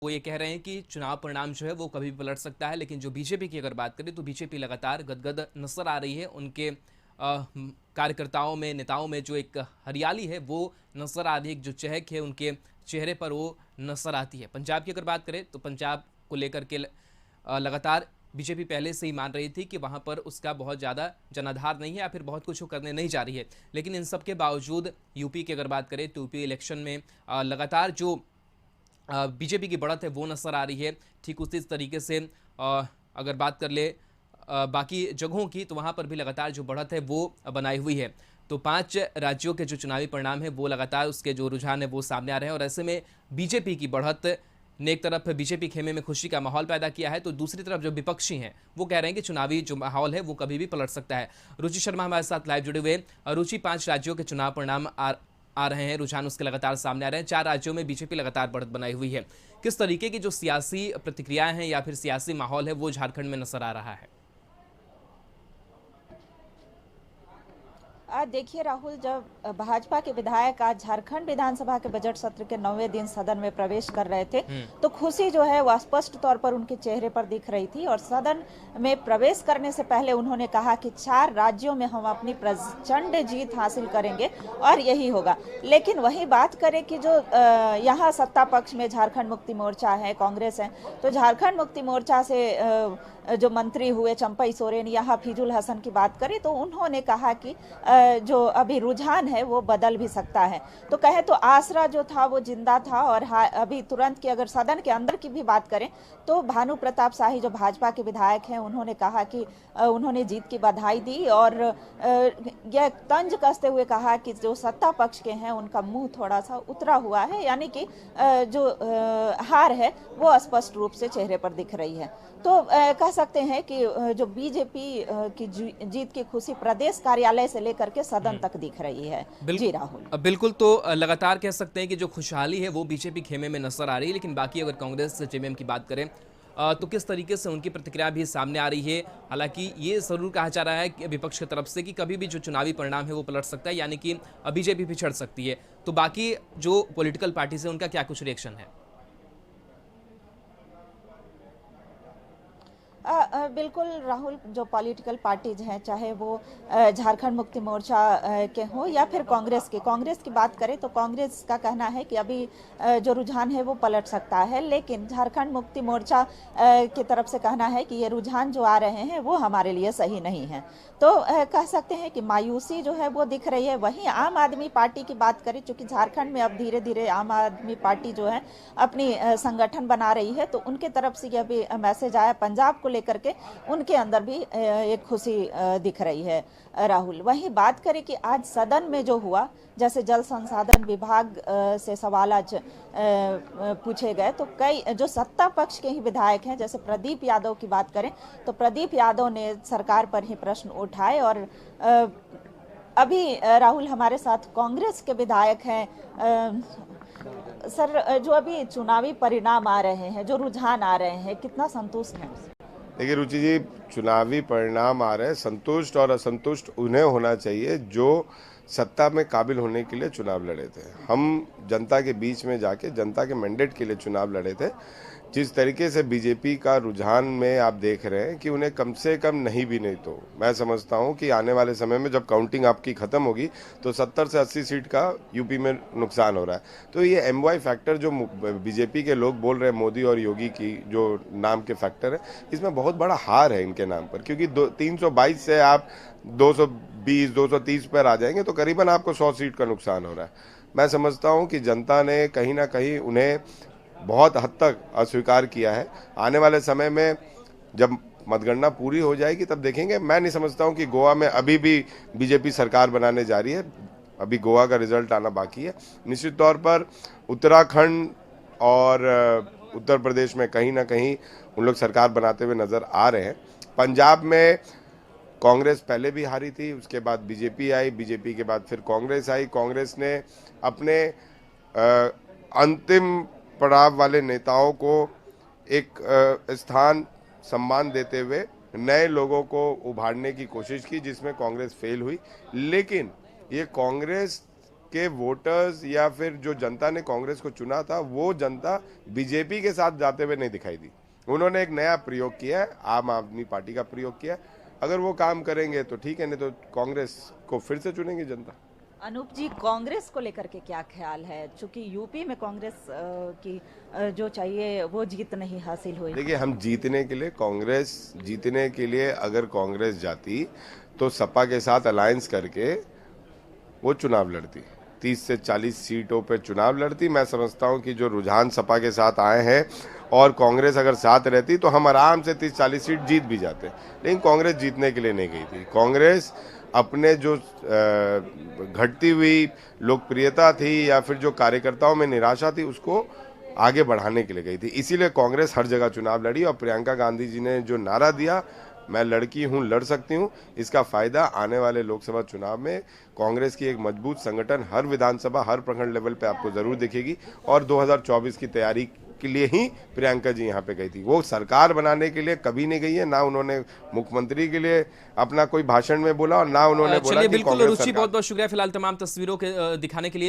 वो ये कह रहे हैं कि चुनाव परिणाम जो है वो कभी भी पलट सकता है। लेकिन जो बीजेपी की अगर बात करें तो बीजेपी लगातार गदगद नजर आ रही है। उनके कार्यकर्ताओं में, नेताओं में जो एक हरियाली है वो नजर आ रही है। जो चहक है उनके चेहरे पर वो नजर आती है। पंजाब की अगर बात करें तो पंजाब को लेकर के लगातार बीजेपी पहले से ही मान रही थी कि वहां पर उसका बहुत ज़्यादा जनाधार नहीं है या फिर बहुत कुछ वो करने नहीं जा रही है। लेकिन इन सब के बावजूद यूपी की अगर बात करें तो यूपी इलेक्शन में लगातार जो बीजेपी की बढ़त है वो नजर आ रही है। ठीक उसी तरीके से अगर बात कर ले बाकी जगहों की तो वहां पर भी लगातार जो बढ़त है वो बनाई हुई है। तो 5 राज्यों के जो चुनावी परिणाम है वो लगातार उसके जो रुझान है वो सामने आ रहे हैं। और ऐसे में बीजेपी की बढ़त ने एक तरफ बीजेपी खेमे में खुशी का माहौल पैदा किया है, तो दूसरी तरफ जो विपक्षी हैं वो कह रहे हैं कि चुनावी जो माहौल है वो कभी भी पलट सकता है। रुचि शर्मा हमारे साथ लाइव जुड़े हुए। रुचि, 5 राज्यों के चुनाव परिणाम आ रहे हैं, रुझान उसके लगातार सामने आ रहे हैं। 4 राज्यों में बीजेपी लगातार बढ़त बनाई हुई है। किस तरीके की जो सियासी प्रतिक्रियाएं हैं या फिर सियासी माहौल है वो झारखंड में नजर आ रहा है? देखिए राहुल, जब भाजपा के विधायक आज झारखंड विधानसभा के बजट सत्र के 9वें दिन सदन में प्रवेश कर रहे थे, तो खुशी जो है वह स्पष्ट तौर पर उनके चेहरे पर दिख रही थी। और सदन में प्रवेश करने से पहले उन्होंने कहा कि 4 राज्यों में हम अपनी प्रचंड जीत हासिल करेंगे और यही होगा। लेकिन वही बात करें कि जो यहाँ सत्ता पक्ष में झारखंड मुक्ति मोर्चा है, कांग्रेस है, तो झारखंड मुक्ति मोर्चा से जो मंत्री हुए चंपई सोरेन या हफीजुल हसन की बात करें तो उन्होंने कहा कि जो अभी रुझान है वो बदल भी सकता है। तो कहे तो आसरा जो था वो जिंदा था। और अभी तुरंत की अगर सदन के अंदर की भी बात करें तो भानु प्रताप शाही जो भाजपा के विधायक हैं उन्होंने कहा कि उन्होंने जीत की बधाई दी और यह तंज कसते हुए कहा कि जो सत्ता पक्ष के हैं उनका मुंह थोड़ा सा उतरा हुआ है, यानी कि जो हार है वो स्पष्ट रूप से चेहरे पर दिख रही है। तो कह सकते हैं कि जो बीजेपी की जीत की खुशी प्रदेश कार्यालय से लेकर के सदन तक दिख रही है। जी राहुल। बिल्कुल, तो लगातार कह सकते हैं कि जो खुशहाली है वो बीजेपी खेमे में नजर आ रही है। लेकिन बाकी अगर कांग्रेस जेएमएम की बात करें तो किस तरीके से उनकी प्रतिक्रिया भी सामने आ रही है। हालांकि ये जरूर कहा जा रहा है कि विपक्ष की तरफ से कि कभी भी जो चुनावी परिणाम है वो पलट सकता है, यानी कि बीजेपी पिछड़ सकती है। तो बाकी जो पॉलिटिकल पार्टी है उनका क्या कुछ रिएक्शन है? बिल्कुल राहुल, जो पॉलिटिकल पार्टीज हैं चाहे वो झारखंड मुक्ति मोर्चा के हों या फिर कांग्रेस की बात करें तो कांग्रेस का कहना है कि अभी जो रुझान है वो पलट सकता है। लेकिन झारखंड मुक्ति मोर्चा की तरफ से कहना है कि ये रुझान जो आ रहे हैं वो हमारे लिए सही नहीं है। तो कह सकते हैं कि मायूसी जो है वो दिख रही है। वहीं आम आदमी पार्टी की बात करें, चूंकि झारखंड में अब धीरे धीरे आम आदमी पार्टी जो है अपनी संगठन बना रही है, तो उनके तरफ से यह भी मैसेज आया पंजाब को लेकर के, उनके अंदर भी एक खुशी दिख रही है राहुल। वहीं बात करें कि आज सदन में जो हुआ, जैसे जल संसाधन विभाग से सवाल आज पूछे गए, तो कई जो सत्ता पक्ष के ही विधायक हैं, जैसे प्रदीप यादव की बात करें तो प्रदीप यादव ने सरकार पर ही प्रश्न उठाए। और अभी राहुल हमारे साथ कांग्रेस के विधायक हैं। सर, जो अभी चुनावी परिणाम आ रहे हैं, जो रुझान आ रहे हैं, कितना संतुष्ट हैं? देखिए रुचि जी, चुनावी परिणाम आ रहे हैं, संतुष्ट और असंतुष्ट उन्हें होना चाहिए जो सत्ता में काबिल होने के लिए चुनाव लड़े थे। हम जनता के बीच में जाके जनता के मैंडेट के लिए चुनाव लड़े थे। जिस तरीके से बीजेपी का रुझान में आप देख रहे हैं कि उन्हें कम से कम नहीं भी नहीं तो मैं समझता हूं कि आने वाले समय में जब काउंटिंग आपकी खत्म होगी तो 70 से 80 सीट का यूपी में नुकसान हो रहा है। तो ये एमवाई फैक्टर जो बीजेपी के लोग बोल रहे हैं, मोदी और योगी की जो नाम के फैक्टर है, इसमें बहुत बड़ा हार है इनके नाम पर। क्योंकि 322 से आप 220 230 पर आ जाएंगे तो करीबन आपको 100 सीट का नुकसान हो रहा है। मैं समझता हूं कि जनता ने कहीं ना कहीं उन्हें बहुत हद तक अस्वीकार किया है। आने वाले समय में जब मतगणना पूरी हो जाएगी तब देखेंगे। मैं नहीं समझता हूं कि गोवा में अभी भी बीजेपी सरकार बनाने जा रही है। अभी गोवा का रिजल्ट आना बाकी है। निश्चित तौर पर उत्तराखंड और उत्तर प्रदेश में कहीं ना कहीं उन लोग सरकार बनाते हुए नजर आ रहे हैं। पंजाब में कांग्रेस पहले भी हारी थी, उसके बाद बीजेपी आई, बीजेपी के बाद फिर कांग्रेस आई। कांग्रेस ने अपने अंतिम पड़ाव वाले नेताओं को एक स्थान सम्मान देते हुए नए लोगों को उभारने की कोशिश की, जिसमें कांग्रेस फेल हुई। लेकिन ये कांग्रेस के वोटर्स या फिर जो जनता ने कांग्रेस को चुना था वो जनता बीजेपी के साथ जाते हुए नहीं दिखाई दी। उन्होंने एक नया प्रयोग किया है, आम आदमी पार्टी का प्रयोग किया है। अगर वो काम करेंगे तो ठीक है, नहीं तो कांग्रेस को फिर से चुनेंगे जनता। अनूप जी, कांग्रेस को लेकर के क्या ख्याल है? चूंकि यूपी में कांग्रेस की जो चाहिए वो जीत नहीं हासिल हुई। देखिए, हम जीतने के लिए, कांग्रेस जीतने के लिए अगर कांग्रेस जाती तो सपा के साथ अलायंस करके वो चुनाव लड़ती, 30 से 40 सीटों पे चुनाव लड़ती। मैं समझता हूं कि जो रुझान सपा के साथ आए हैं और कांग्रेस अगर साथ रहती तो हम आराम से 30-40 सीट जीत भी जाते, लेकिन कांग्रेस जीतने के लिए नहीं गई थी। कांग्रेस अपने जो घटती हुई लोकप्रियता थी या फिर जो कार्यकर्ताओं में निराशा थी उसको आगे बढ़ाने के लिए गई थी। इसीलिए कांग्रेस हर जगह चुनाव लड़ी और प्रियंका गांधी जी ने जो नारा दिया, मैं लड़की हूं, लड़ सकती हूं, इसका फायदा आने वाले लोकसभा चुनाव में कांग्रेस की एक मजबूत संगठन हर विधानसभा, हर प्रखंड लेवल पे आपको जरूर दिखेगी। और 2024 की तैयारी के लिए ही प्रियंका जी यहाँ पे गई थी। वो सरकार बनाने के लिए कभी नहीं गई है, ना उन्होंने मुख्यमंत्री के लिए अपना कोई भाषण में बोला और ना उन्होंने बोला कि बिल्कुल कांग्रेस रुचि, सरकार। बहुत बहुत शुक्रिया फिलहाल तमाम तस्वीरों के दिखाने के लिए।